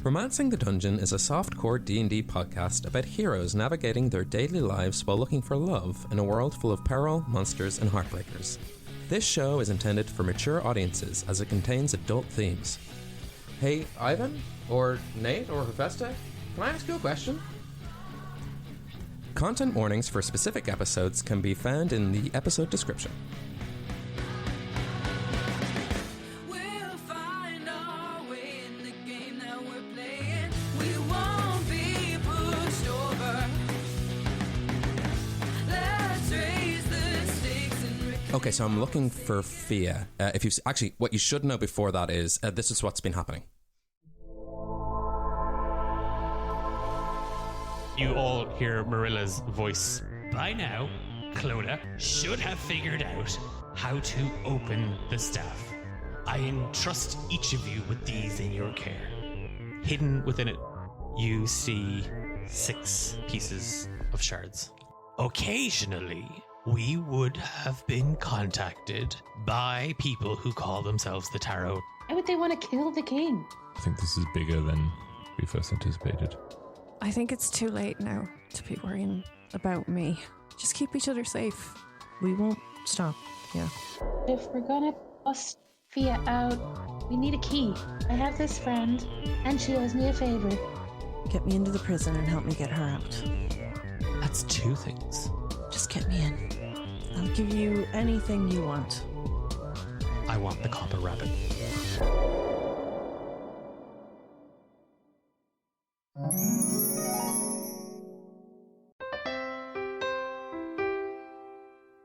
Romancing the Dungeon is a soft-core D&D podcast about heroes navigating their daily lives while looking for love in a world full of peril, monsters, and heartbreakers. This show is intended for mature audiences as it contains adult themes. Hey, Ivan? Or Nate? Or Hephaestus? Can I ask you a question? Content warnings for specific episodes can be found in the episode description. Okay, so I'm looking for Fia. What you should know before that is this is what's been happening. You all hear Marilla's voice. By now, Clodagh should have figured out how to open the staff. I entrust each of you with these in your care. Hidden within it, you see 6 pieces of shards. Occasionally, we would have been contacted by people who call themselves the Tarot. Why would they want to kill the king? I think this is bigger than we first anticipated. I think it's too late now to be worrying about me. Just keep each other safe. We won't stop, yeah. If we're gonna bust Fia out, we need a key. I have this friend, and she owes me a favor. Get me into the prison and help me get her out. That's 2 things. Just get me in. I'll give you anything you want. I want the copper rabbit.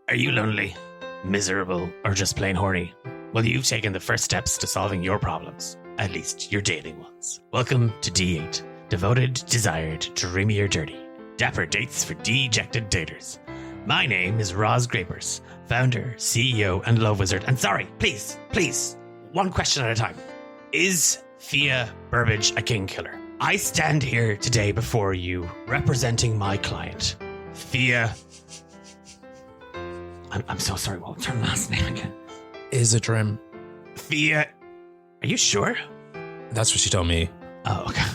Are you lonely, miserable, or just plain horny? Well, you've taken the first steps to solving your problems, at least your dating ones. Welcome to D8, devoted, desired, dreamy or dirty. Dapper dates for dejected daters. My name is Roz Grapers, founder, CEO, and love wizard. And sorry, please, one question at a time. Is Fia Burbage a king killer? I stand here today before you, representing my client, Fia. I'm so sorry, what was her last name again? Isidrim. Fia. Are you sure? That's what she told me. Oh, okay.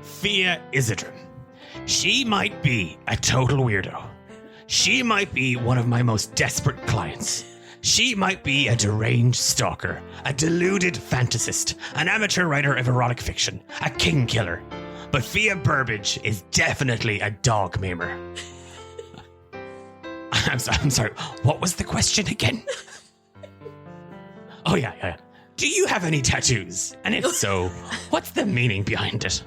Fia Isidrim. She might be a total weirdo. She might be one of my most desperate clients. She might be a deranged stalker, a deluded fantasist, an amateur writer of erotic fiction, a king killer. But Fia Burbage is definitely a dog maimer. I'm sorry. What was the question again? Oh, yeah. Do you have any tattoos? And if so, what's the meaning behind it?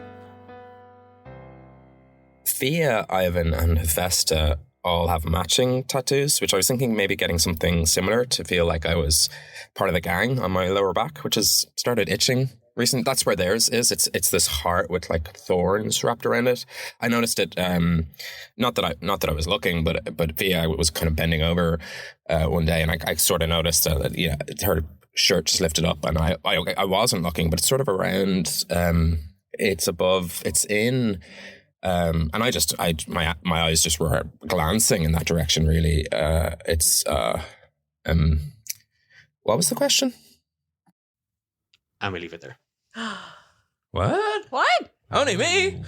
Fia, Ivan, and Hephaestus all have matching tattoos, which I was thinking maybe getting something similar to feel like I was part of the gang on my lower back, which has started itching recently. That's where theirs is. It's this heart with like thorns wrapped around it. I noticed it. Not that I was looking, but Fia was kind of bending over one day, and I sort of noticed that her shirt just lifted up, and I wasn't looking, but it's sort of around. It's above. It's in. And my eyes just were glancing in that direction. Really, what was the question? And we leave it there. What? What? Only me?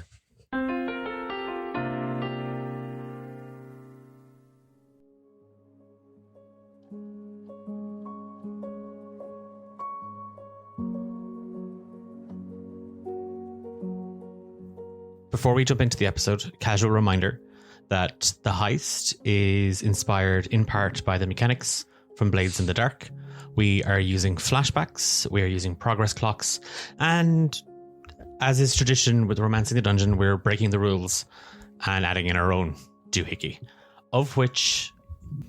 Before we jump into the episode, casual reminder that the heist is inspired in part by the mechanics from Blades in the Dark. We are using flashbacks, we are using progress clocks, and as is tradition with Romancing the Dungeon, we're breaking the rules and adding in our own doohickey, of which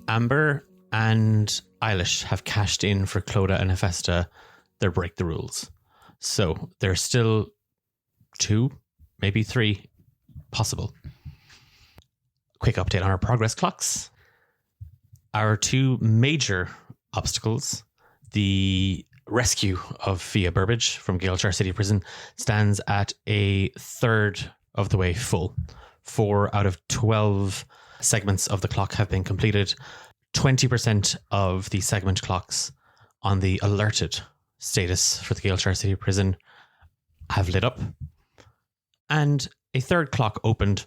Amber and Eilish have cashed in for Clodagh and Hephaestus their break the rules. So there's still 2, maybe 3 possible. Quick update on our progress clocks. Our 2 major obstacles, the rescue of Fia Burbage from Gaelshire City Prison, stands at a third of the way full. 4 out of 12 segments of the clock have been completed. 20% of the segment clocks on the alerted status for the Gaelshire City Prison have lit up, and a third clock opened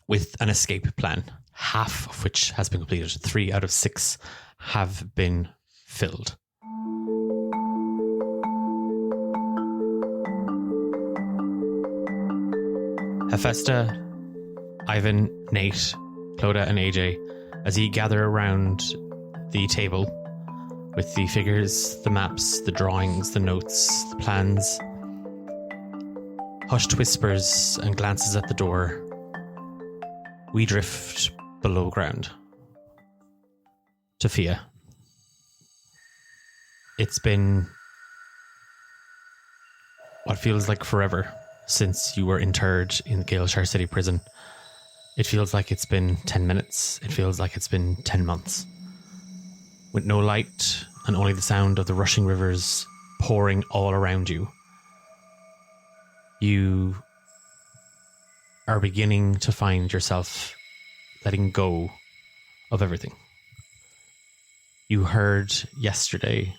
with an escape plan, half of which has been completed. 3 out of 6 have been filled. Hephaestus, Ivan, Nate, Clodagh, and AJ, as you gather around the table with the figures, the maps, the drawings, the notes, the plans, hushed whispers and glances at the door, we drift below ground. To Fia. It's been what feels like forever since you were interred in the Galeshire City prison. It feels like it's been 10 minutes. It feels like it's been 10 months. With no light and only the sound of the rushing rivers pouring all around you, you are beginning to find yourself letting go of everything. You heard yesterday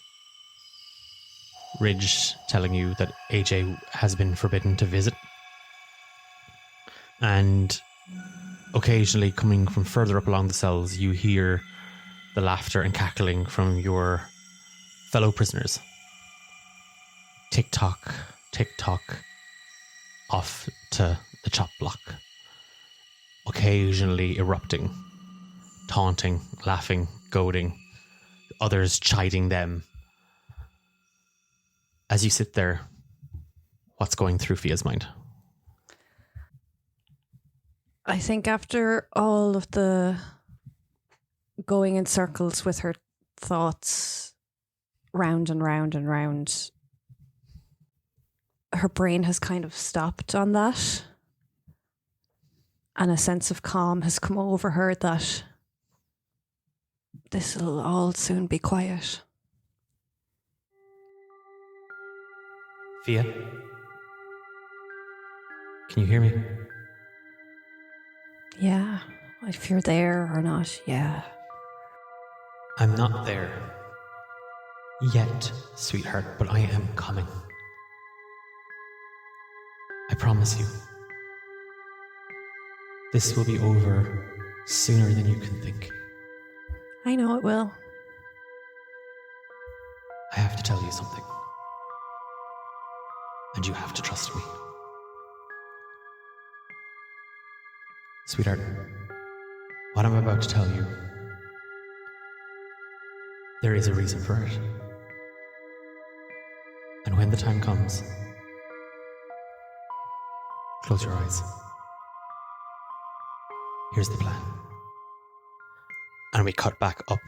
Ridge telling you that AJ has been forbidden to visit. And occasionally, coming from further up along the cells, you hear the laughter and cackling from your fellow prisoners. Tick-tock, tick-tock, off to the chop block. Occasionally erupting, taunting, laughing, goading, others chiding them. As you sit there, what's going through Fia's mind? I think after all of the going in circles with her thoughts round and round and round, her brain has kind of stopped on that. And a sense of calm has come over her that this will all soon be quiet. Fia? Can you hear me? Yeah, if you're there or not, yeah. I'm not there yet, sweetheart, but I am coming. I promise you. This will be over sooner than you can think. I know it will. I have to tell you something. And you have to trust me. Sweetheart, what I'm about to tell you, there is a reason for it. And when the time comes, close your eyes. Here's the plan. And we cut back up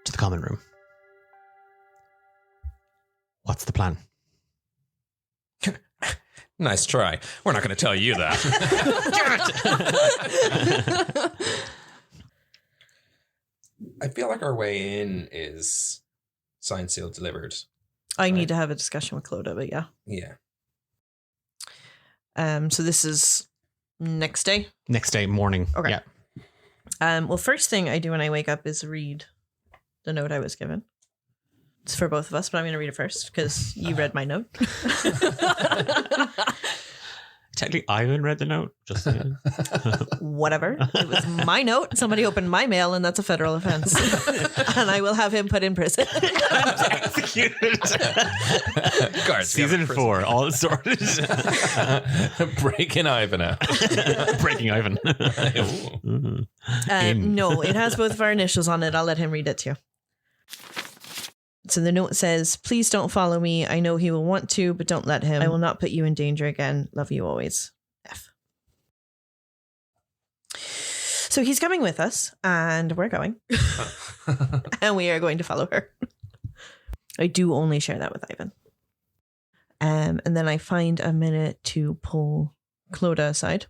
to the common room. What's the plan? Nice try. We're not going to tell you that. I feel like our way in is signed, sealed, delivered. I need to have a discussion with Clodagh, but yeah. Yeah. So this is next day? Next day morning. Okay. Yeah. Well, first thing I do when I wake up is read the note I was given. It's for both of us, but I'm going to read it first because you read my note. Technically, Ivan read the note. Just Whatever. It was my note. Somebody opened my mail, and that's a federal offense. And I will have him put in prison. executed. Guards, Season 4, all sorted. Breaking Ivan out. Breaking Ivan. No, it has both of our initials on it. I'll let him read it to you. So the note says, "Please don't follow me. I know he will want to, but don't let him. I will not put you in danger again. Love you always. F." So he's coming with us, and we're going. And we are going to follow her. I do only share that with Ivan. And then I find a minute to pull Clodagh aside.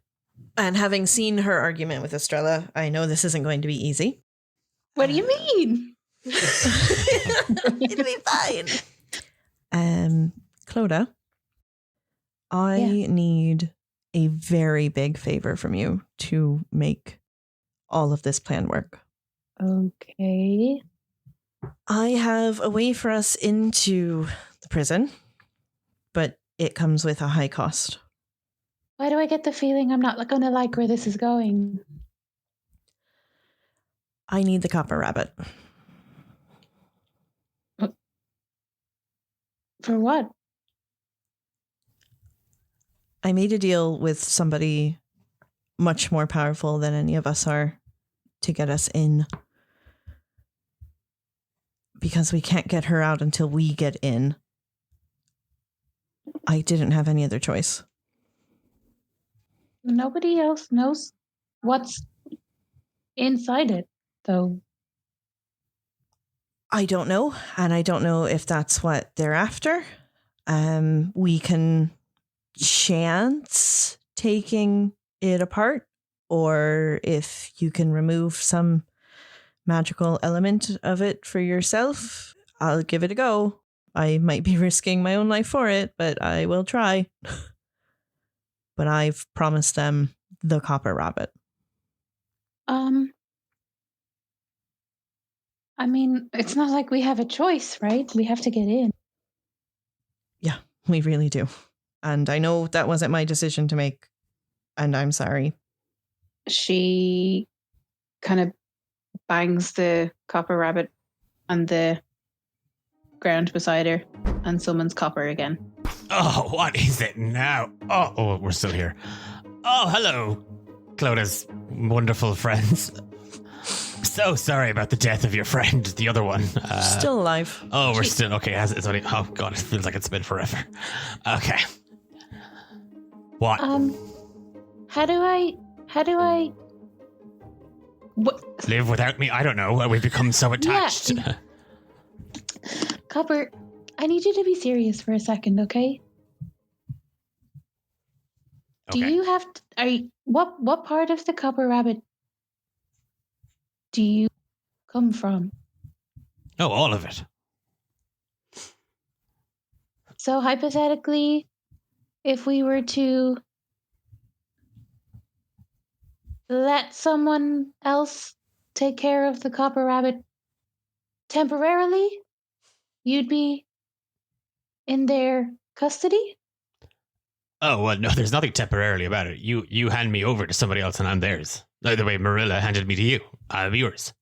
And having seen her argument with Estrella, I know this isn't going to be easy. What do you mean? It'll be fine. Clodagh, I need a very big favor from you to make all of this plan work. Okay. I have a way for us into the prison, but it comes with a high cost. Why do I get the feeling I'm not going to like where this is going? I need the copper rabbit. For what? I made a deal with somebody much more powerful than any of us are to get us in. Because we can't get her out until we get in. I didn't have any other choice. Nobody else knows what's inside it, though. I don't know, and I don't know if that's what they're after. We can chance taking it apart, or if you can remove some magical element of it for yourself, I'll give it a go. I might be risking my own life for it, but I will try. But I've promised them the copper rabbit. I mean, it's not like we have a choice, right? We have to get in. Yeah, we really do. And I know that wasn't my decision to make, and I'm sorry. She kind of bangs the copper rabbit on the ground beside her and summons Copper again. Oh, what is it now? Oh, we're still here. Oh, hello, Cloda's wonderful friends. So sorry about the death of your friend, the other one. Still alive. Oh, we're still okay. It's only. Oh God, it feels like it's been forever. Okay. What? How do I? What? Live without me? I don't know. We've become so attached. Yeah. Copper, I need you to be serious for a second, okay? Do you have? What part of the copper rabbit do you come from? Oh, all of it. So hypothetically, if we were to let someone else take care of the copper rabbit temporarily, you'd be in their custody? Oh, well, no, there's nothing temporarily about it. You hand me over to somebody else and I'm theirs. Like the way Marilla handed me to you. I'm yours.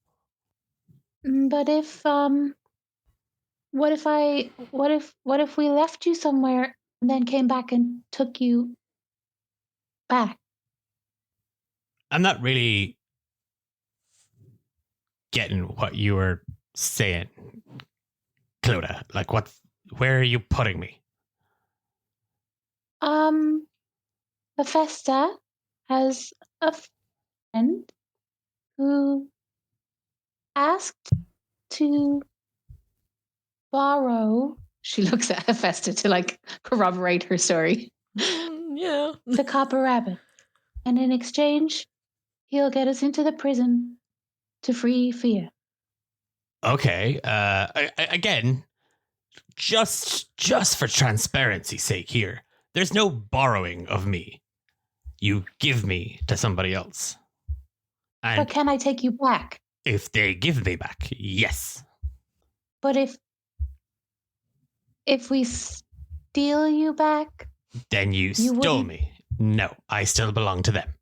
But if what if we left you somewhere and then came back and took you back? I'm not really getting what you were saying, Clodagh. Like, where are you putting me? Hephaestus has a friend who asked to borrow. She looks at Hephaestus to like corroborate her story. Yeah. The copper rabbit. And in exchange, he'll get us into the prison to free Fia. Okay. Again, just for transparency's sake here, there's no borrowing of me. You give me to somebody else. And But can I take you back? if they give me back, yes. But if we steal you back, Then you stole wouldn't- me. No, I still belong to them.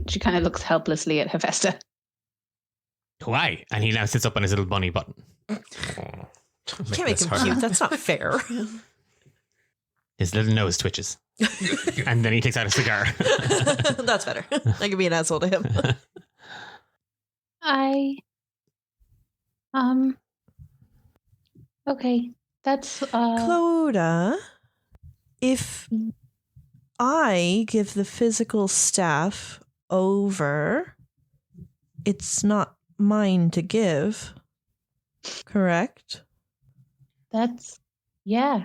she kind of looks helplessly at Hephaestus. Why? And he now sits up on his little bunny button. Can't make him cute. That's not fair. His little nose twitches. And then he takes out a cigar. That's better. I can be an asshole to him. Okay, that's Clodagh, if I give the physical staff over, it's not mine to give, correct? that's yeah.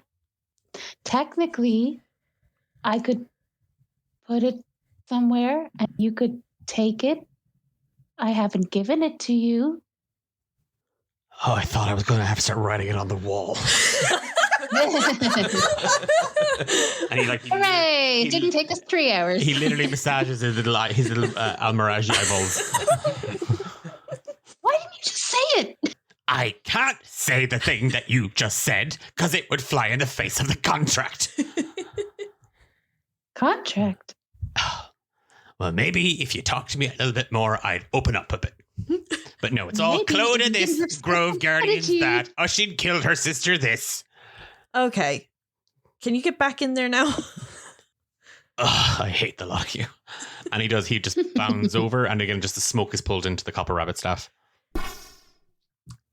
Technically, I could put it somewhere and you could take it. I haven't given it to you. Oh, I thought I was going to have to start writing it on the wall. And he like, Hooray! he- Didn't take us 3 hours. he literally massages his little Almiraji eyeballs. Why didn't you just say it? I can't say the thing that you just said because it would fly in the face of the contract. Contract. Well, maybe if you talk to me a little bit more, I'd open up a bit. But no, it's all Maybe Clodagh if you this, respect Grove Guardians attitude. that. Oh, she'd killed her sister this. Okay. Can you get back in there now? Ugh, I hate the lot of you. And he does. He just bounds over, and again, just the smoke is pulled into the copper rabbit staff.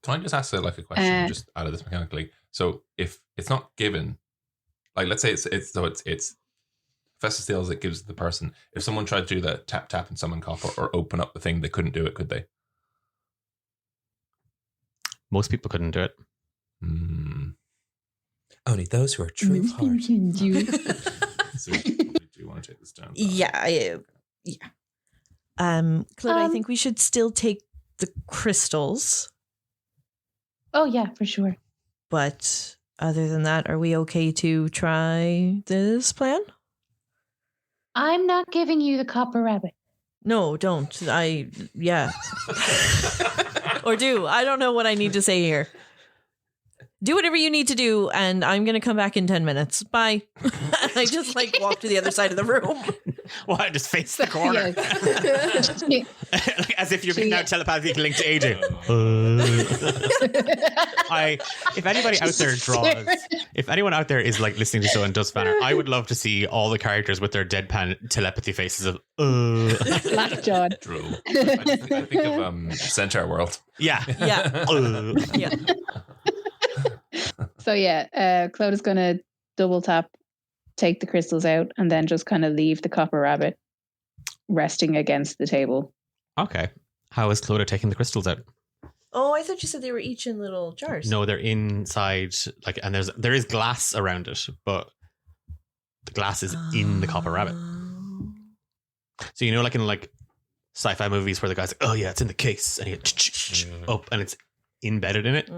Can I just ask a question just out of this mechanically? So if it's not given, like let's say it's Festus Steels that gives the person. If someone tried to do that tap and summon copper or open up the thing, they couldn't do it, could they? Most people couldn't do it. Only those who are true of heart. So we probably do want to take this down. Yeah. Claude, I Um, think we should still take the crystals. Oh yeah, for sure. But other than that, are we okay to try this plan? I'm not giving you the copper rabbit. No, don't. Yeah. Or do. I don't know what I need to say here. Do whatever you need to do, and I'm going to come back in 10 minutes. Bye. I just walk to the other side of the room. Well, I just face the corner. Like, as if you're being now telepathically linked to AJ. If anybody out there if anyone out there is like listening to the show and does fan art, I would love to see all the characters with their deadpan telepathy faces of Slackjawed. True. I think of Centaur World. yeah. Yeah. Yeah. So yeah, Claude is going to double tap, take the crystals out, and then just kind of leave the copper rabbit resting against the table. Okay. How is Clodagh taking the crystals out? Oh, I thought you said they were each in little jars. No, they're inside, and there is glass around it, but the glass is in the copper rabbit. So in sci-fi movies where the guy's like, oh yeah, it's in the case, and he up, and it's embedded in it.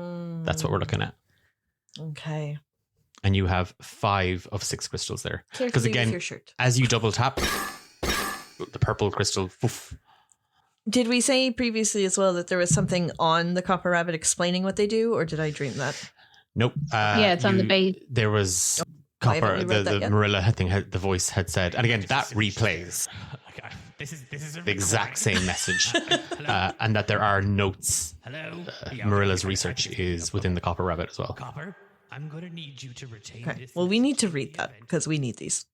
That's what we're looking at. Okay. And you have 5 of 6 crystals there. Because again, with your shirt. as you double tap, the purple crystal. Poof. Did we say previously as well that there was something on the copper rabbit explaining what they do, or did I dream that? Nope. Yeah, it's on the base. There was I haven't copper. reread that The yet. Marilla the voice had said, and again that replays. This is the exact same message, and that there are notes. Hello. Marilla's research is within the copper rabbit as well. Copper. I'm going to need you to retain Okay. this. Well, we need to read that because we need these.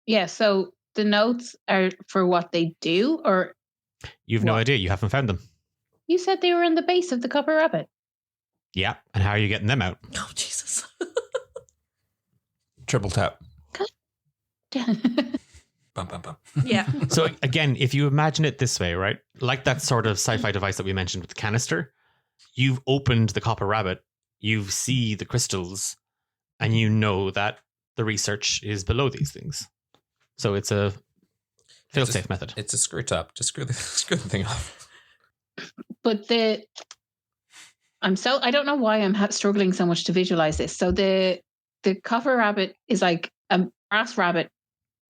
Yeah, so the notes are for what they do, or You've no What? idea. You haven't found them. you said they were in the base of the copper rabbit. Yeah. And how are you getting them out? Oh, Jesus. Triple tap. Bum, bum, bum. Yeah. So again, if you imagine it this way, right? Like that sort of sci-fi device that we mentioned with the canister, you've opened the copper rabbit, you see the crystals, and you know that the research is below these things. So it's a fail-safe method. It's a screw top. Just screw the thing off. But I don't know why I'm struggling so much to visualize this. So the copper rabbit is like a brass rabbit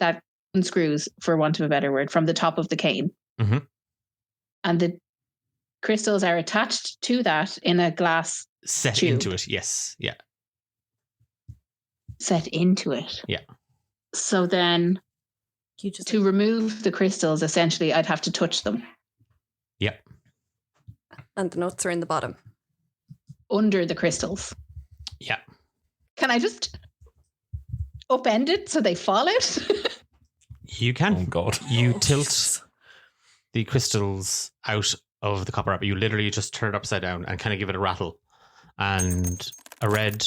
that unscrews, for want of a better word, from the top of the cane. Mhm. And the crystals are attached to that in a glass Set tube. into it, yes. Yeah. set into it. Yeah. So then You just to remove the crystals, essentially, I'd have to touch them Yep. And the notes are in the bottom. under the crystals. Yeah. Can I just upend it so they fall out? You can. Oh, God. You tilt the crystals out of the copper rabbit. You literally just turn it upside down and kind of give it a rattle. And a red,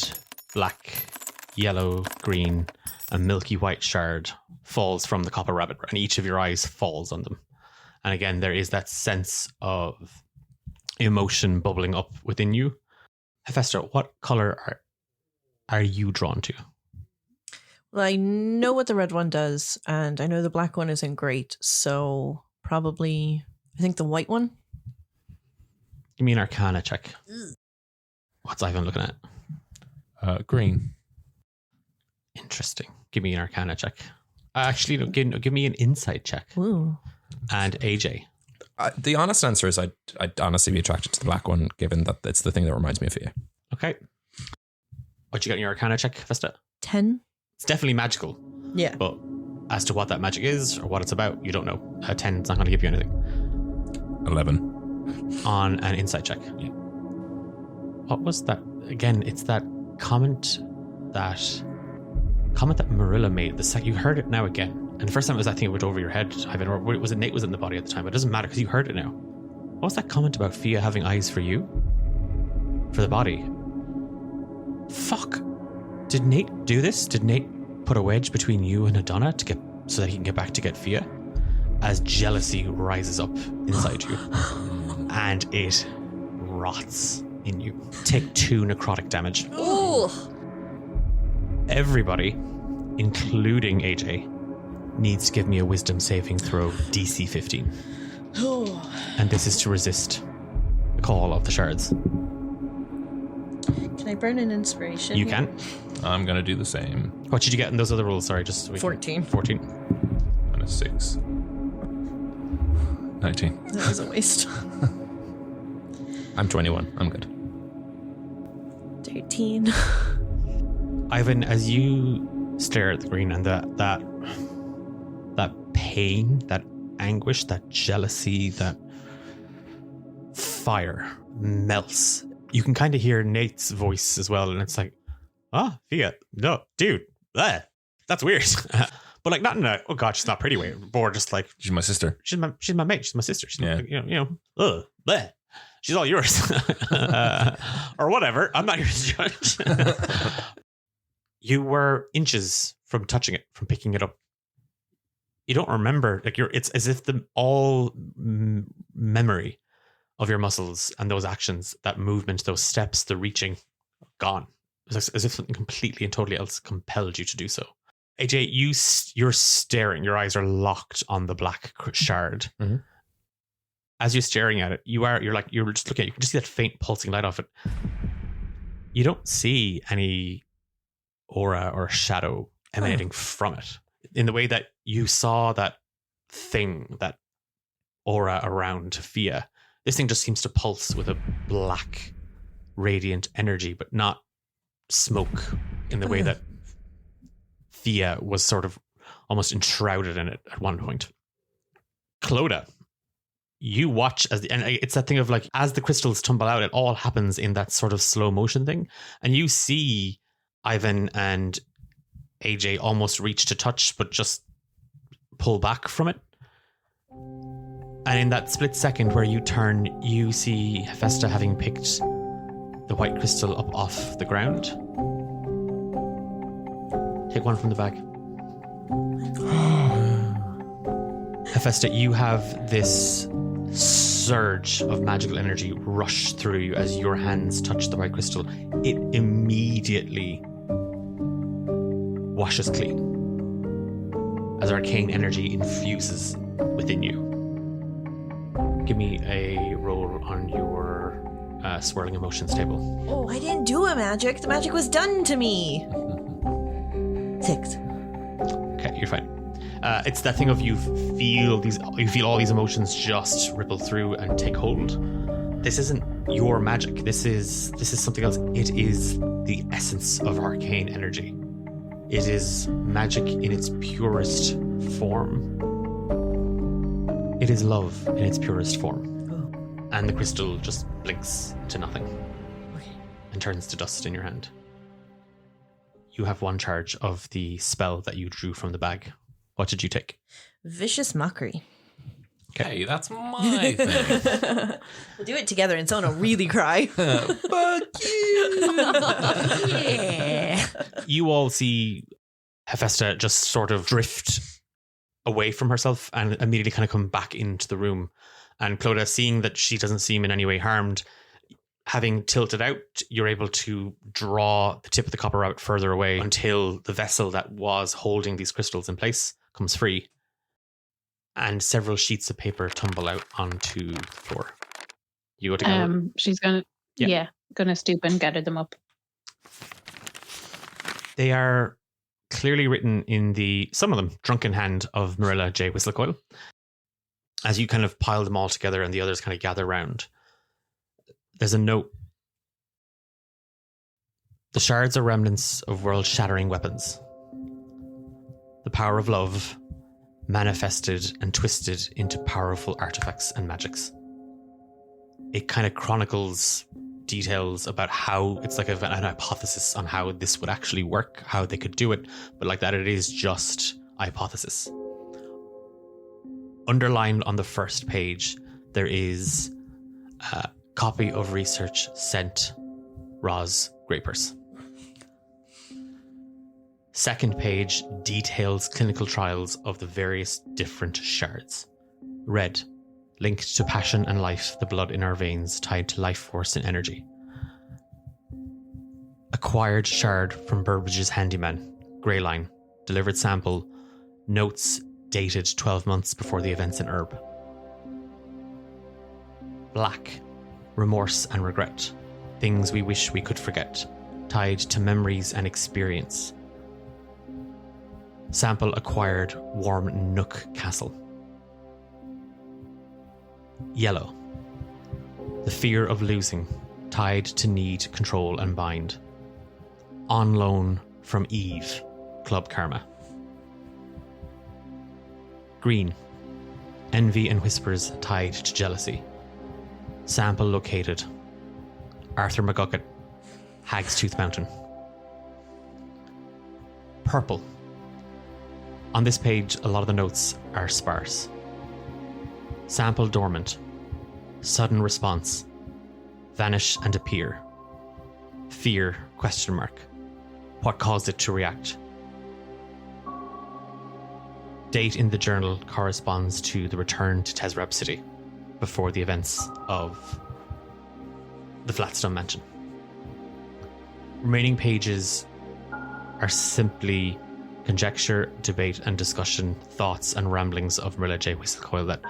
black, yellow, green, and milky white shard falls from the copper rabbit, and each of your eyes falls on them. And again, there is that sense of emotion bubbling up within you. Hephaestus, what color are you drawn to? Well, I know what the red one does, and I know the black one isn't great, so probably I think the white one. Give me an Arcana check. What's Ivan looking at? Green. Interesting. Give me an Arcana check. Actually, no, give me an Insight check. Ooh. And AJ. The honest answer is I'd honestly be attracted to the black one, given that it's the thing that reminds me of Fia. Okay. What you got in your Arcana check, Vesta? 10. It's definitely magical, Yeah. but as to what that magic is or what it's about, you don't know. A 10 is not going to give you anything. 11. On an insight check. Yeah. What was that? Again, it's that comment that Marilla made. You heard it now again. And the first time I think it went over your head, Ivan, or was it Nate was in the body at the time? But it doesn't matter because you heard it now. What was that comment about Fia having eyes for you? For the body? Fuck. Did Nate do this? Did Nate put a wedge between you and Adonna so that he can get back to get Fia? As jealousy rises up inside you. And it rots in you. Take 2 necrotic damage. Ooh. Everybody, including AJ, needs to give me a wisdom saving throw DC 15. And this is to resist the call of the shards. Can I burn an inspiration? You here? can. I'm going to do the same. What did you get in those other rolls? Sorry, just so we can- 14. 14. And a 6. 19. That was a waste. I'm 21. I'm good. 13. Ivan, as you stare at the green and that pain, that anguish, that jealousy, that fire melts. You can kind of hear Nate's voice as well, and it's like, Fia, no, dude, that's weird. But like not in a, oh god, she's not pretty way, or just like She's my sister. she's my mate, she's my sister. She's Yeah. bleh. She's all yours. Or whatever. I'm not here to judge. You were inches from touching it, from picking it up. You don't remember, like it's as if the memory of your muscles and those actions, that movement, those steps, the reaching, gone. It's as if something completely and totally else compelled you to do so. AJ, you're staring. Your eyes are locked on the black shard. Mhm. As you're staring at it, you're just looking at it. You can just see that faint pulsing light off it. You don't see any aura or shadow emanating from it in the way that you saw that thing, that aura around Fia. This thing just seems to pulse with a black, radiant energy, but not smoke in the way that Fia was sort of almost enshrouded in it at one point. Clodagh, you watch and it's that thing of like, as the crystals tumble out, it all happens in that sort of slow motion thing. And you see Ivan and AJ almost reach to touch, but just pull back from it. And in that split second where you turn, you see Hephaestus having picked the white crystal up off the ground. Take one from the bag. Hephaestus, you have this surge of magical energy rush through you as your hands touch the white crystal. It immediately washes clean as arcane energy infuses within you. Give me a roll on your swirling emotions table. Oh, I didn't do a magic. The magic was done to me. 6. Okay, you're fine. It's that thing of you feel all these emotions just ripple through and take hold. This isn't your magic. This is something else. It is the essence of arcane energy. It is magic in its purest form. It is love in its purest form. And the crystal just blinks to nothing and turns to dust in your hand. You have one charge of the spell that you drew from the bag. What did you take? Vicious mockery. Okay, that's my thing. We'll do it together and someone will really cry. Fuck you. Yeah. You all see Hephaestus just sort of drift away from herself and immediately kind of come back into the room. And Clodagh, seeing that she doesn't seem in any way harmed, having tilted out, you're able to draw the tip of the copper out further away until the vessel that was holding these crystals in place comes free. And several sheets of paper tumble out onto the floor. You go together. She's gonna gonna stoop and gather them up. They are clearly written in some of them, drunken hand of Marilla J. Whistlecoil. as you kind of pile them all together and the others kind of gather round, there's a note. The shards are remnants of world-shattering weapons. The power of love manifested and twisted into powerful artifacts and magics. It kind of chronicles details about how it's like an hypothesis on how this would actually work, how they could do it, but like that it is just a hypothesis. Underlined on the first page, there is a copy of research sent Roz Greypurse. Second page details clinical trials of the various different shards. Red, linked to passion and life, the blood in our veins tied to life force and energy. Acquired shard from Burbridge's handyman, Greyline, delivered sample, notes dated 12 months before the events in Herb. Black, remorse and regret, things we wish we could forget, tied to memories and experience. Sample acquired Warm Nook Castle. Yellow, the fear of losing, tied to need, control and bind. On loan from Eve, Club Karma. Green, envy and whispers tied to jealousy. Sample located. Arthur McGucket, Hag's Tooth Mountain. Purple. On this page, a lot of the notes are sparse. Sample dormant. Sudden response. Vanish and appear. Fear, ? What caused it to react? Date in the journal corresponds to the return to Tezrab City before the events of the Flatstone Mansion. Remaining pages are simply conjecture, debate and discussion, thoughts and ramblings of Marilla J. Whistlecoil that,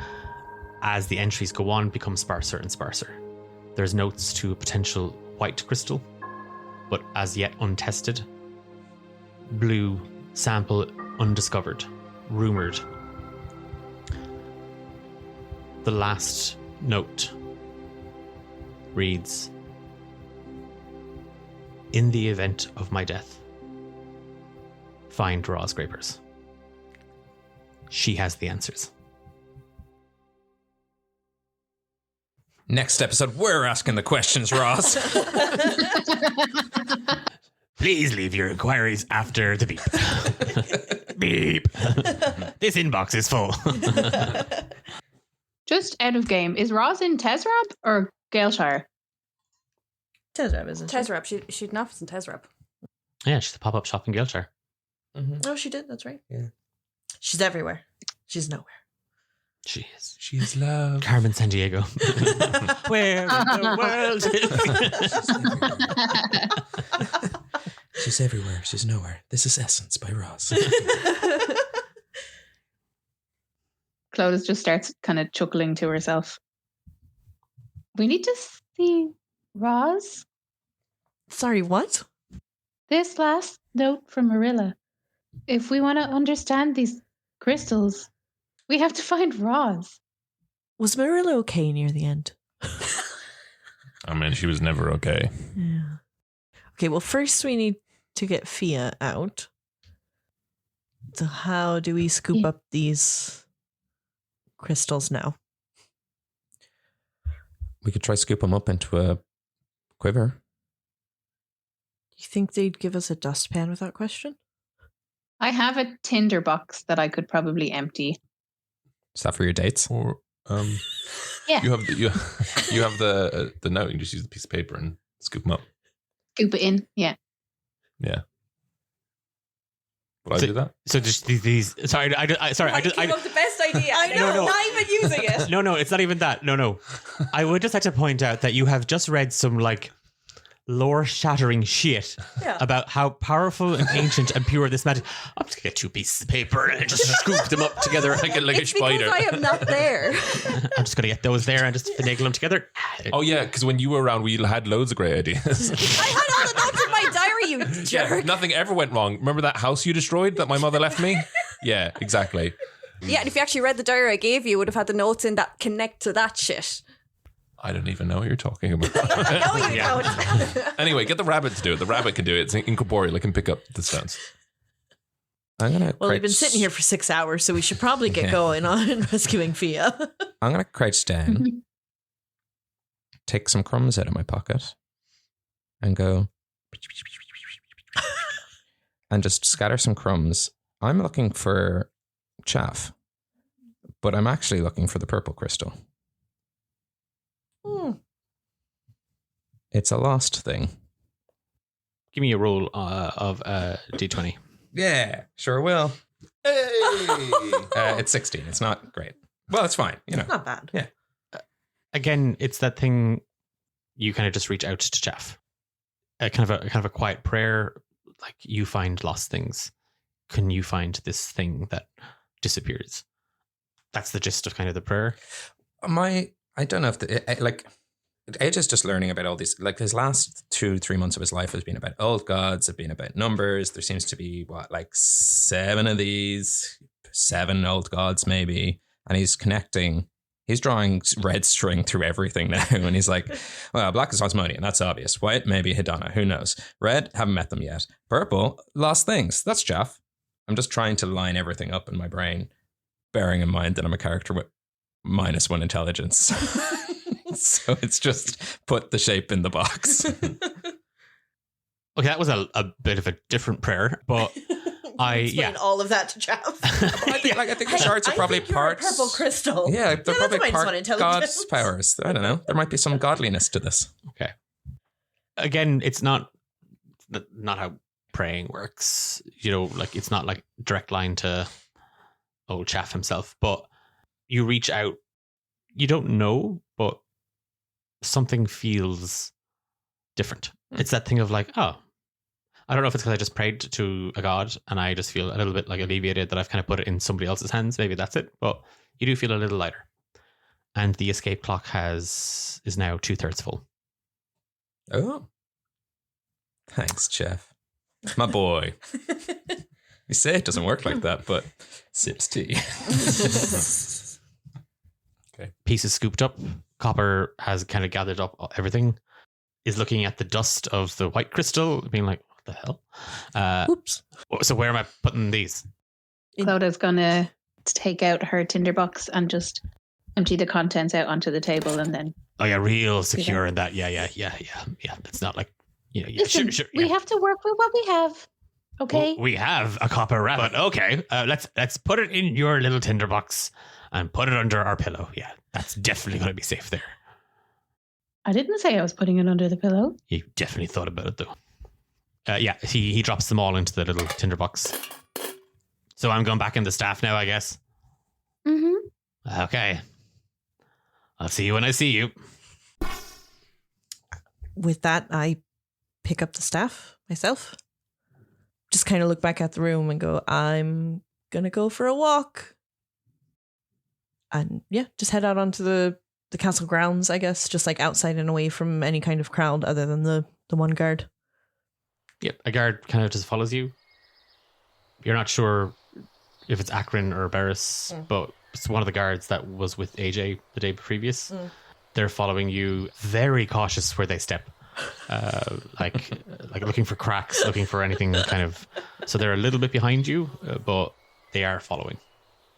as the entries go on, become sparser and sparser. There's notes to a potential white crystal, but as yet untested. Blue, sample undiscovered, rumored. The last note reads, in the event of my death, find Roz Greypurse. She has the answers. Next episode, we're asking the questions, Roz. Please leave your inquiries after the beep. Beep. This inbox is full. Just out of game, is Roz in Tezrab or Galeshire? Tezrab, isn't she? Tezrab. She'd an office in Tezrab. Yeah, she's a pop-up shop in Galeshire. Oh, she did. That's right. Yeah. She's everywhere. She's nowhere. She is. She is love. Carmen Sandiego. Where in the world? She's everywhere. She's nowhere. This is Essence by Roz. Clovis just starts kind of chuckling to herself. We need to see Roz. Sorry, what? This last note from Marilla. If we want to understand these crystals, we have to find Roz. Was Marilla okay near the end? I mean, she was never okay. Yeah. Okay, well, first we need to get Fia out. So how do we scoop up these crystals now? We could try scoop them up into a quiver. You think they'd give us a dustpan without question? I have a tinder box that I could probably empty. Is that for your dates? Or Yeah. you have the note. You can just use the piece of paper and scoop them up. Scoop it in, yeah. Yeah. Will I do that? So just these. Sorry, I Came up the best idea. I know. No. Not even using it. No, it's not even that. No. I would just like to point out that you have just read some like lore-shattering shit about how powerful and ancient and pure this magic. I'm just gonna get two pieces of paper and just scoop them up together Like a It's spider. because I am not there. I'm just gonna get those there and just finagle them together. Oh yeah, because when you were around, we had loads of great ideas. I had all the notes in my diary, you jerk. Nothing ever went wrong. Remember that house you destroyed that my mother left me? Yeah, exactly. Yeah, and if you actually read the diary I gave you, would have had the notes in that connect to that shit. I don't even know what you're talking about. No, you don't. Anyway, get the rabbit to do it. The rabbit can do it. It's incorporeal. It can pick up the stones. I'm gonna. Well, we've been sitting here for 6 hours, so we should probably get going on rescuing Fia. I'm gonna crouch down, take some crumbs out of my pocket, and go and just scatter some crumbs. I'm looking for chaff, but I'm actually looking for the purple crystal. It's a lost thing. Give me a roll of D20. Yeah, sure will. Hey! It's 16. It's not great. Well, it's fine. You know. Not bad. Yeah. Again, it's that thing you kind of just reach out to chaff. Kind of a quiet prayer, like you find lost things. Can you find this thing that disappears? That's the gist of kind of the prayer. I don't know if Age is just learning about all these, like his last 2-3 months of his life has been about old gods, have been about numbers. There seems to be 7 of these, 7 old gods maybe. And he's drawing red string through everything now. And he's like, well, black is Osmodian, that's obvious. White, maybe Hidana, who knows? Red, haven't met them yet. Purple, lost things, that's Jaff. I'm just trying to line everything up in my brain, bearing in mind that I'm a character with -1 intelligence. So it's just put the shape in the box. Okay, that was a bit of a different prayer, but Explain all of that to Chav. I think the shards are probably parts. Purple crystal. Yeah, they're probably that's part -1 intelligence. God's powers. I don't know. There might be some godliness to this. Okay. Again, it's not how praying works. You know, like it's not like direct line to old Chaff himself, but you reach out. You don't know, but something feels different. It's that thing of like, oh, I don't know if it's because I just prayed to a god and I just feel a little bit like alleviated that I've kind of put it in somebody else's hands. Maybe that's it, but you do feel a little lighter. And the escape clock is now 2/3 full. Oh, thanks, Jeff. My boy. You say it doesn't work like that, but sips tea. Okay. Pieces scooped up. Copper has kind of gathered up everything. Is looking at the dust of the white crystal, being like, "What the hell?" Oops. So where am I putting these? Cloda's gonna take out her tinderbox and just empty the contents out onto the table, and then. Oh yeah, real secure in that. Yeah. It's not like Listen, sure. We have to work with what we have. Okay. Well, we have a copper rabbit. Okay, let's put it in your little tinderbox and put it under our pillow. Yeah, that's definitely going to be safe there. I didn't say I was putting it under the pillow. You definitely thought about it though. Yeah, he drops them all into the little tinderbox. So I'm going back in the staff now, I guess. Mm-hmm. Okay. I'll see you when I see you. With that, I pick up the staff myself. Just kind of look back at the room and go, I'm going to go for a walk. And yeah, just head out onto the castle grounds, I guess. Just like outside and away from any kind of crowd other than the one guard. Yep, a guard kind of just follows you. You're not sure if it's Akron or Barris, but it's one of the guards that was with AJ the day previous. They're following you, very cautious where they step. Like looking for cracks, looking for anything kind of. So they're a little bit behind you, but they are following.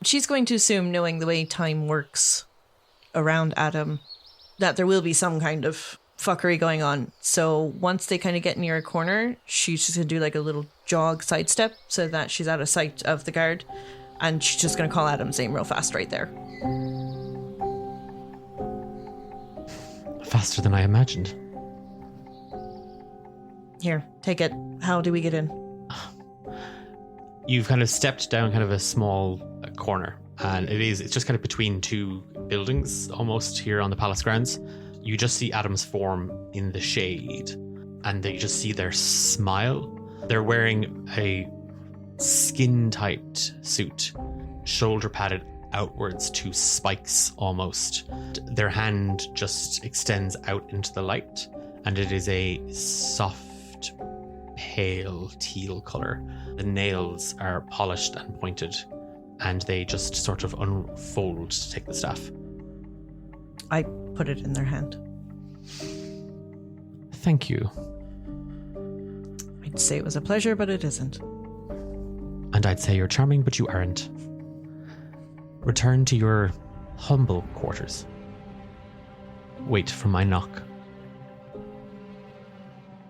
She's going to assume, knowing the way time works around Adam, that there will be some kind of fuckery going on. So once they kind of get near a corner, she's just going to do like a little jog sidestep so that she's out of sight of the guard. And she's just going to call Adam's name real fast right there. Faster than I imagined. Here, take it. How do we get in? You've kind of stepped down kind of a small corner, and it's just kind of between two buildings almost here on the palace grounds. You just see Adam's form in the shade, and you just see their smile. They're wearing a skin-tight suit, shoulder padded outwards to spikes almost. Their hand just extends out into the light, and it is a soft, pale teal color. The nails are polished and pointed, and they just sort of unfold to take the staff. I put it in their hand. Thank you. I'd say it was a pleasure, but it isn't. And I'd say you're charming, but you aren't. Return to your humble quarters. Wait for my knock.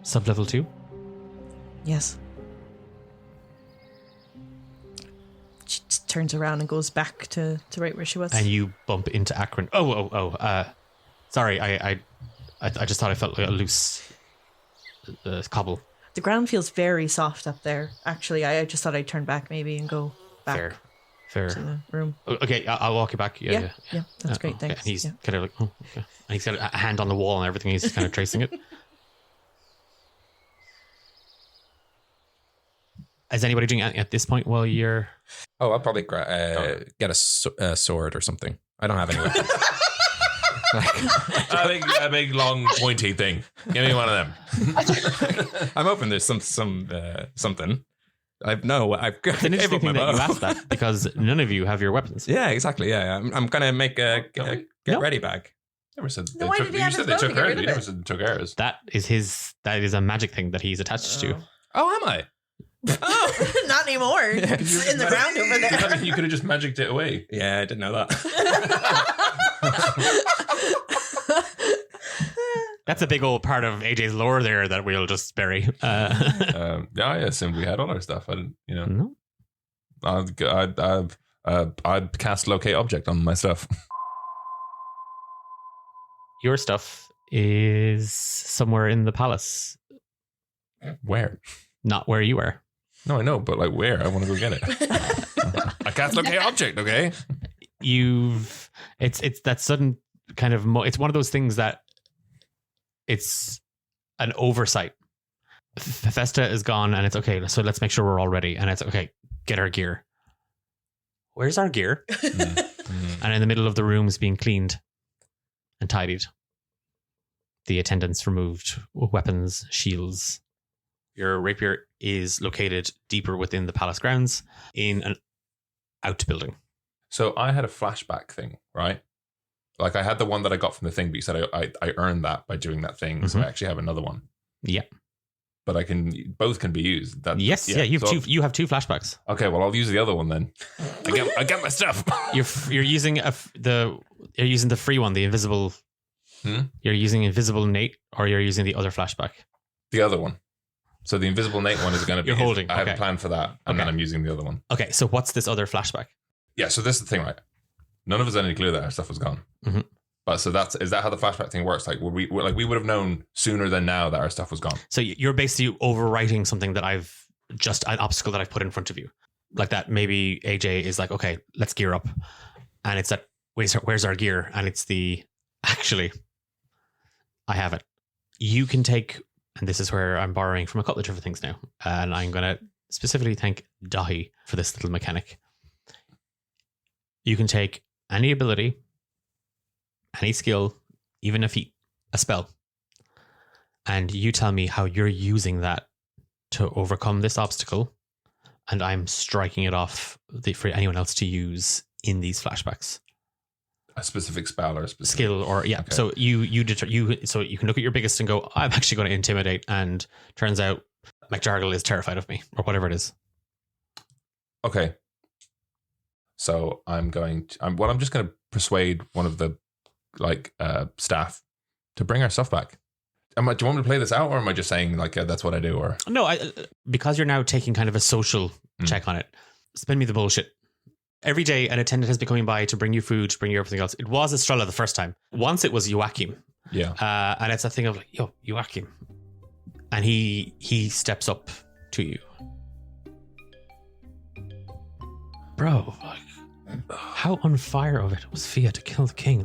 Sub-level 2? Yes. She just turns around and goes back to right where she was. And you bump into Akron. Sorry, I just thought I felt like a loose cobble. The ground feels very soft up there. Actually, I just thought I'd turn back maybe and go back Fair. to the room. Okay, I'll walk you back. Yeah, that's great. Okay. Thanks. And he's Yeah. kind of like, oh, okay. And he's got a hand on the wall and everything. He's kind of tracing it. Is anybody doing anything at this point while you're... Oh, I'll probably get a sword or something. I don't have any weapons. A big long pointy thing. Give me one of them. I'm hoping there's something. I've got It's an interesting thing that you asked that because none of you have your weapons. Yeah, exactly. Yeah, I'm gonna make a get ready bag. Never said No, why did he have his bow to get rid of You it? never said they took ours. That is a magic thing that he's attached to. Oh, am I? Oh, Not anymore. It's in the ground over there. You could have just magicked it away. yeah, I didn't know that. That's a big old part of AJ's lore there that we'll just bury. Yeah, I assumed we had all our stuff. I didn't, No. I'd cast locate object on my stuff. Your stuff is somewhere in the palace, Where? not where you are. No, I know, but like where? I want to go get it. I cast locate object. Okay. It's that sudden kind of it's one of those things that it's an oversight. Festa is gone and it's okay, so let's make sure we're all ready, and it's okay, get our gear. Where's our gear? And in the middle of the room is being cleaned and tidied. The attendants removed, weapons, shields. Your rapier is located deeper within the palace grounds in an outbuilding. So I had a flashback thing, right? Like I had the one that I got from the thing, but you said I earned that by doing that thing. So I actually have another one. Yeah. But both can be used. Yes, you have two flashbacks. Okay, well I'll use the other one then. I get my stuff. You're using the free one, the invisible. You're using invisible Nate, or you're using the other flashback. The other one. So the invisible Nate one is going to be. You're holding. I have a plan for that, and then I'm using the other one. Okay, so what's this other flashback? Yeah, so this is the thing, right? None of us had any clue that our stuff was gone. Mm-hmm. But so is that how the flashback thing works? Like we would have known sooner than now that our stuff was gone. So you're basically overwriting something that an obstacle that I've put in front of you. Like that maybe AJ is like, okay, let's gear up. And it's that, where's our gear? And it's actually, I have it. You can take, and this is where I'm borrowing from a couple of different things now. And I'm going to specifically thank Dahi for this little mechanic. You can take any ability, any skill, even a feat, a spell, and you tell me how you're using that to overcome this obstacle, and I'm striking it off for anyone else to use in these flashbacks. A specific spell or a specific skill, or yeah. Okay. So so you can look at your biggest and go, I'm actually going to intimidate, and turns out McJargle is terrified of me, or whatever it is. Okay. So I'm just going to persuade one of the staff to bring our stuff back. Do you want me to play this out, or am I just saying that's what I do? Or no, because you're now taking kind of a social check on it. Spin me the bullshit. Every day, an attendant has been coming by to bring you food, to bring you everything else. It was Estrella the first time. Once it was Joachim. Yeah. And it's a thing of yo, Joachim. And he steps up to you. Bro, how on fire of it was Fia to kill the king?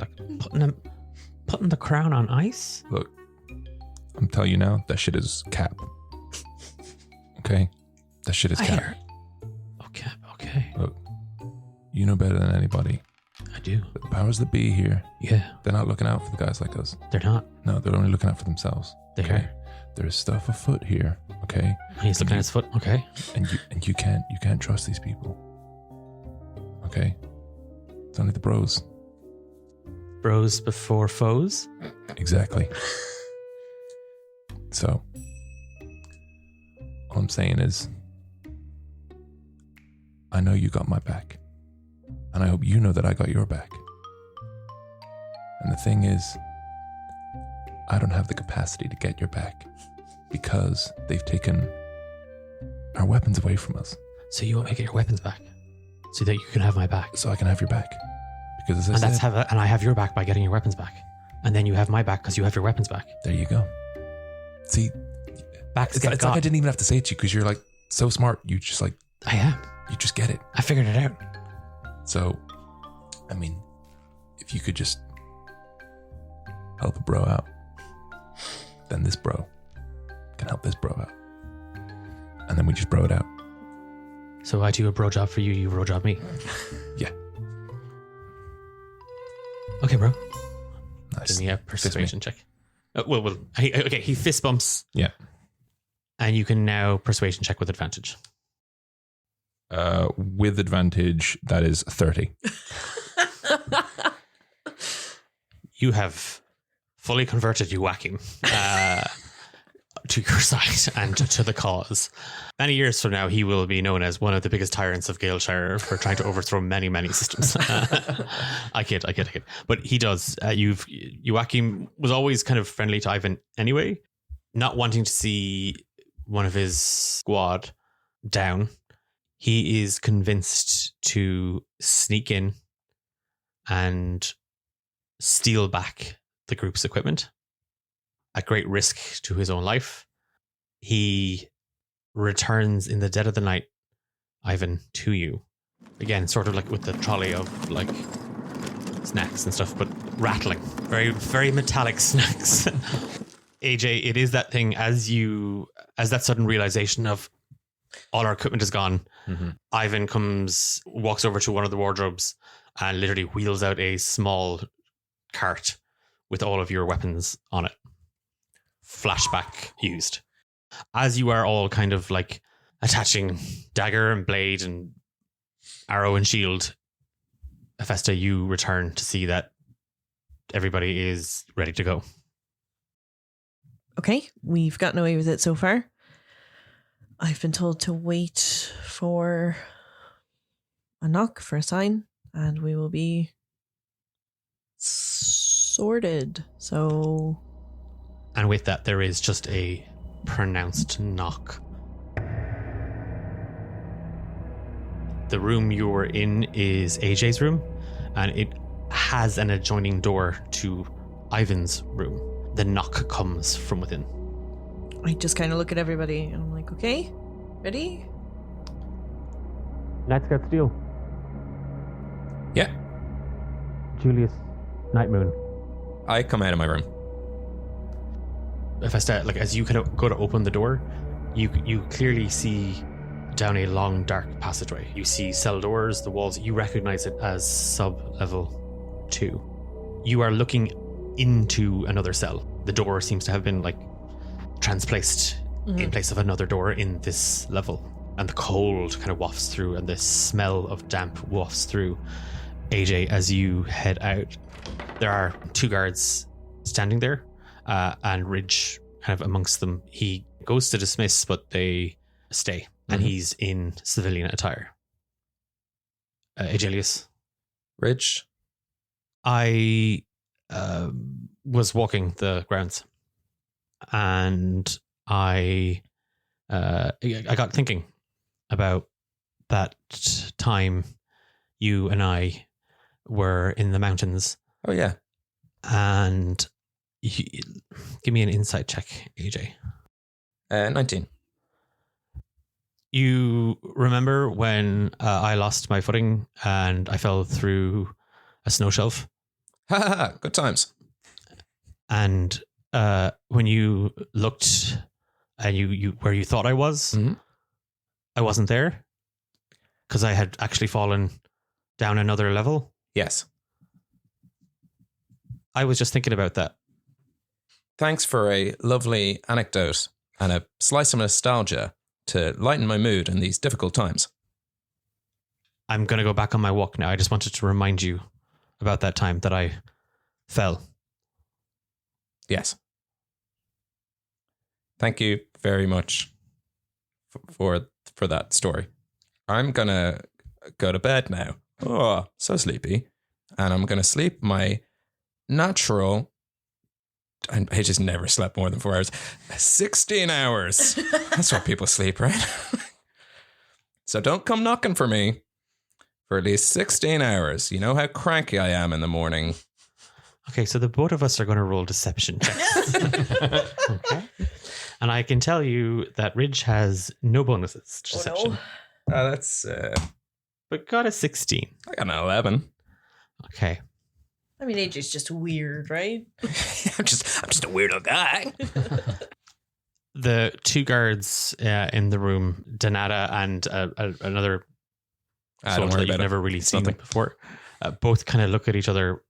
Putting the crown on ice? Look, I'm telling you now, that shit is cap. Okay? That shit is cap. Okay. Look, you know better than anybody. I do. The powers that be here, yeah, they're not looking out for the guys like us. They're not. No, they're only looking out for themselves. They okay? are. There's stuff afoot here, okay? He's looking at his foot, okay? And you can't trust these people. okay? It's only the bros. Bros before foes? Exactly. So, all I'm saying is, I know you got my back. And I hope you know that I got your back. And the thing is, I don't have the capacity to get your back because they've taken our weapons away from us. So you want me to get your weapons back? So that you can have my back? So I can have your back. Because as I said, and I have your back by getting your weapons back. And then you have my back because you have your weapons back. there you go. See, Backs it's get like got. I didn't even have to say it to you because you're like so smart. You just like, I am. you just get it. I figured it out. So, I mean, if you could just help a bro out, then this bro can help this bro out. And then we just bro it out. So I do a bro job for you, you bro job me. Yeah. Okay, bro. Nice. Give me a persuasion check. He fist bumps. Yeah. And you can now persuasion check with advantage. With advantage, that is 30. You have fully converted Joachim to your side and to the cause. Many years from now, he will be known as one of the biggest tyrants of Galeshire for trying to overthrow many, many systems. I kid. But he does. Joachim was always kind of friendly to Ivan anyway, not wanting to see one of his squad down. He is convinced to sneak in and steal back the group's equipment at great risk to his own life. He returns in the dead of the night, Ivan, to you. Again, sort of like with the trolley of like snacks and stuff, but rattling. Very, very metallic snacks. AJ, it is that thing as that sudden realization of all our equipment is gone. Mm-hmm. Ivan walks over to one of the wardrobes and literally wheels out a small cart with all of your weapons on it. Flashback used. As you are all kind of like attaching dagger and blade and arrow and shield, Hephaestus, you return to see that everybody is ready to go. Okay, we've gotten away with it so far. I've been told to wait for a knock, for a sign, and we will be sorted. So... And with that, there is just a pronounced knock. The room you're in is AJ's room, and it has an adjoining door to Ivan's room. The knock comes from within. I just kind of look at everybody and I'm like, okay, ready? Let's get steel. Yeah. Julius, Night Moon. I come out of my room. Hephaestus, like as you kind of go to open the door, you clearly see down a long dark passageway. You see cell doors, the walls. You recognize it as sub-level 2. You are looking into another cell. The door seems to have been like transplaced in place of another door in this level, and the cold kind of wafts through and the smell of damp wafts through. AJ, as you head out, there are 2 guards standing there, and Ridge kind of amongst them. He goes to dismiss, but they stay, and he's in civilian attire. Aegelius. Ridge. I was walking the grounds, and I got thinking about that time you and I were in the mountains. Oh, yeah. And give me an insight check, AJ. 19. You remember when I lost my footing and I fell through a snow shelf? Ha ha ha. Good times. And when you looked and you where you thought I was, I wasn't there because I had actually fallen down another level. Yes. I was just thinking about that. Thanks for a lovely anecdote and a slice of nostalgia to lighten my mood in these difficult times. I'm going to go back on my walk now. I just wanted to remind you about that time that I fell. Yes. Thank you very much for that story. I'm going to go to bed now. Oh, so sleepy. And I'm going to sleep my natural... I just never slept more than 4 hours. 16 hours. That's what people sleep, right? So don't come knocking for me for at least 16 hours. You know how cranky I am in the morning. Okay, so the both of us are going to roll deception checks. Okay. And I can tell you that Ridge has no bonuses to deception. That's... But got a 16. I got an 11. Okay. I mean, AJ's just weird, right? I'm just a weirdo guy. The two guards in the room, Donata and another soldier that you've never really seen before, both kind of look at each other.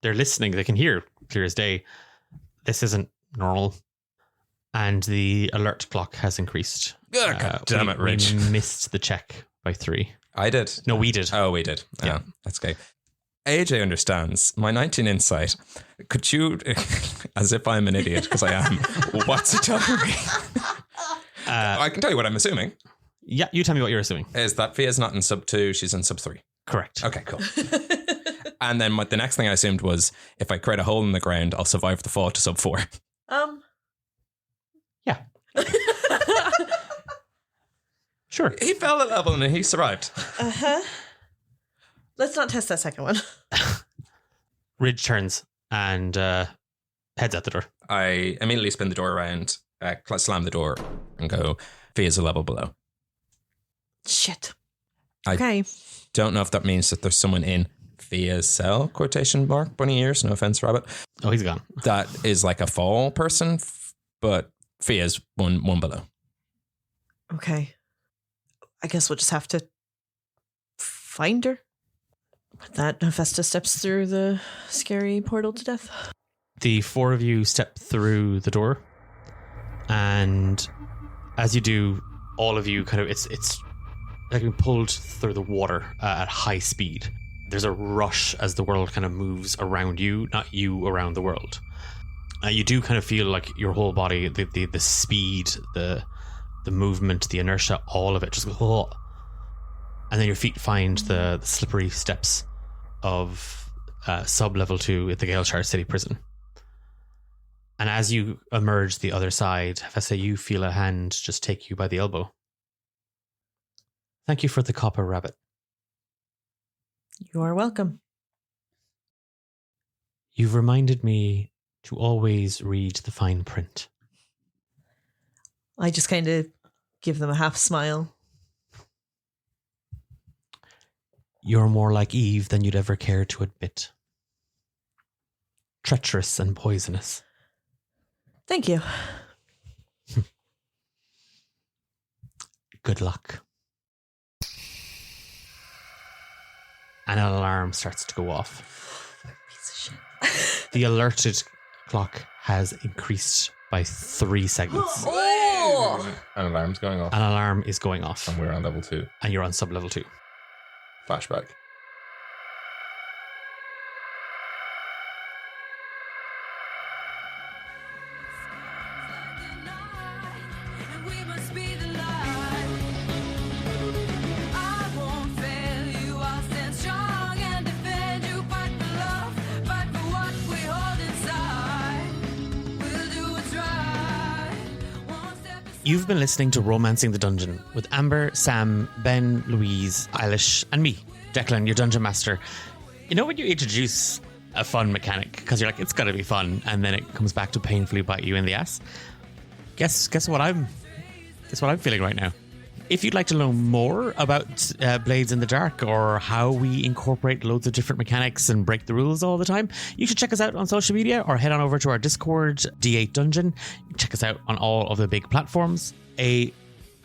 They're listening. They can hear clear as day. This isn't normal. And the alert clock has increased. God damn it, Rich. We missed the check by 3. I did. No, we did. Oh, we did. Yeah. That's okay. AJ understands. My 19 insight. Could you, as if I'm an idiot, because I am, what's a diary? I can tell you what I'm assuming. Yeah, you tell me what you're assuming. Is that Fia's not in sub 2, she's in sub 3. Correct. Okay, cool. And then the next thing I assumed was if I create a hole in the ground, I'll survive the fall to sub 4. Yeah. Sure. He fell a level and he survived. Uh-huh. Let's not test that second one. Ridge turns and heads out the door. I immediately spin the door around, slam the door, and go, Fia's a level below. Shit. I Okay. don't know if that means that there's someone in Fia's cell, quotation mark, bunny ears, no offense, Rabbit. Oh, he's gone. That is like a fall person, but Fia's one below. Okay. I guess we'll just have to find her. With that, Hephaestus steps through the scary portal to death. The 4 of you step through the door, and as you do, all of you kind of it's like being pulled through the water at high speed. There's a rush as the world kind of moves around you, not you around the world. You do kind of feel like your whole body, the speed, the movement, the inertia, all of it just goes, oh. And then your feet find the slippery steps of sub-level 2 at the Galeshard City Prison. And as you emerge the other side, Hephaestus, you feel a hand just take you by the elbow. Thank you for the copper, Rabbit. You are welcome. You've reminded me to always read the fine print. I just kind of give them a half smile. You're more like Eve than you'd ever care to admit. Treacherous and poisonous. Thank you. Good luck. And an alarm starts to go off. Piece of shit. The alerted clock has increased by 3 seconds. Oh! An alarm's going off. An alarm is going off. And we're on level 2. And you're on sub-level 2. Flashback. You've been listening to Romancing the Dungeon with Amber, Sam, Ben, Louise, Eilish, and me, Declan, your dungeon master. You know when you introduce a fun mechanic because you're like, it's gotta be fun, and then it comes back to painfully bite you in the ass? Guess what I'm feeling right now. If you'd like to know more about Blades in the Dark or how we incorporate loads of different mechanics and break the rules all the time, you should check us out on social media or head on over to our Discord, D8 Dungeon. Check us out on all of the big platforms. A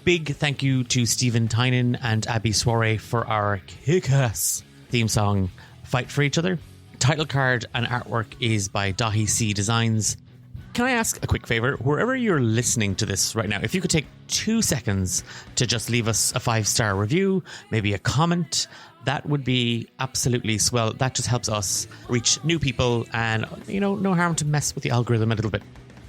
big thank you to Stephen Tynan and Abby Soiree for our kick-ass theme song, Fight for Each Other. Title card and artwork is by Dahi C Designs. Can I ask a quick favor? Wherever you're listening to this right now, if you could take 2 seconds to just leave us a 5-star review, maybe a comment, that would be absolutely swell. That just helps us reach new people and, no harm to mess with the algorithm a little bit.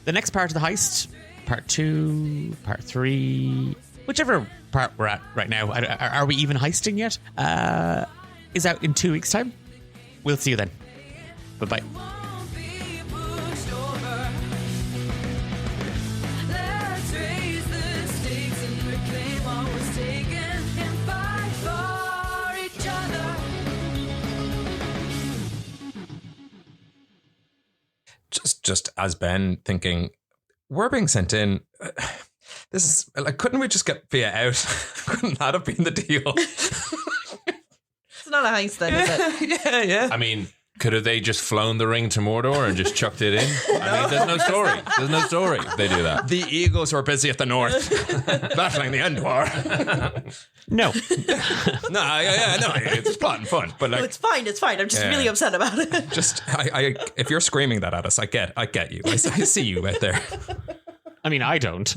The next part of the heist, part 2, part 3, whichever part we're at right now, are we even heisting yet? Is out in 2 weeks' time. We'll see you then. Bye-bye. Just as Ben thinking, we're being sent in. This is like, couldn't we just get Fia out? Couldn't that have been the deal? It's not a heist then, is it? Yeah. I mean, could have they just flown the ring to Mordor and just chucked it in? I mean, there's no story. There's no story if they do that. The Eagles were busy at the north, battling the Endwar. No. No, it's fun, but like, Oh, it's fine. I'm just really upset about it. I if you're screaming that at us, I get you. I see you right there. I mean, I don't.